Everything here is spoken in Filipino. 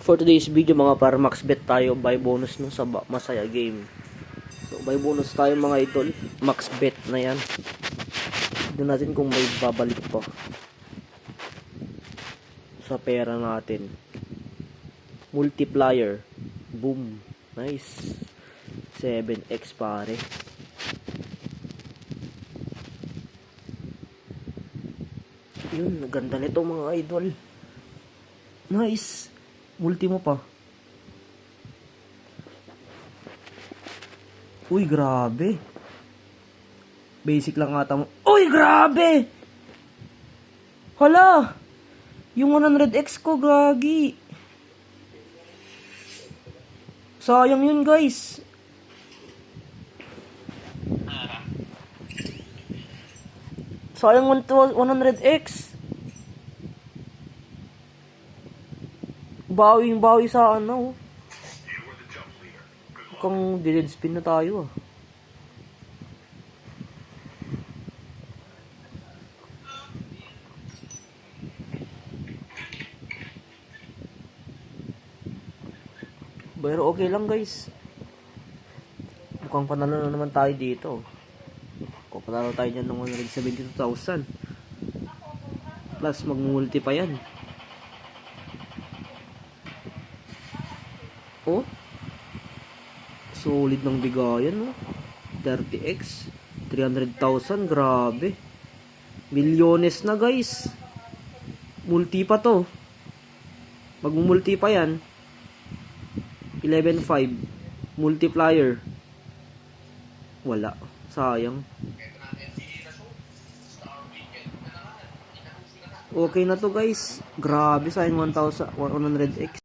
For today's video mga para max bet tayo buy bonus nung sa Masaya game. So buy bonus tayo mga idol. Max bet na yan. Tignan natin kung may babalik pa sa pera natin. Multiplier. Boom. Nice. 7x pare. Yun, ganda nito mga idol. Nice. Multi mo pa. Uy, grabe. Basic lang ata mo. Uy, grabe! Hala! Yung 100x ko, gagi. Sayang yun, guys. Sayang 100x. Bawing-bawi sa ano. Mukhang dead spin na tayo ah. Pero okay lang guys. Mukhang panalo na naman tayo dito. O panalo tayo dyan ng 172,000. Plus mag-multi pa yan. Oh, solid ng bigayan, no? 30x, 300,000, grabe. Milyones na, guys. Multi pa to. Mag-multi pa yan. 11.5. Multiplier. Wala. Sayang. Okay na to, guys. Grabe, sayang 1,100x.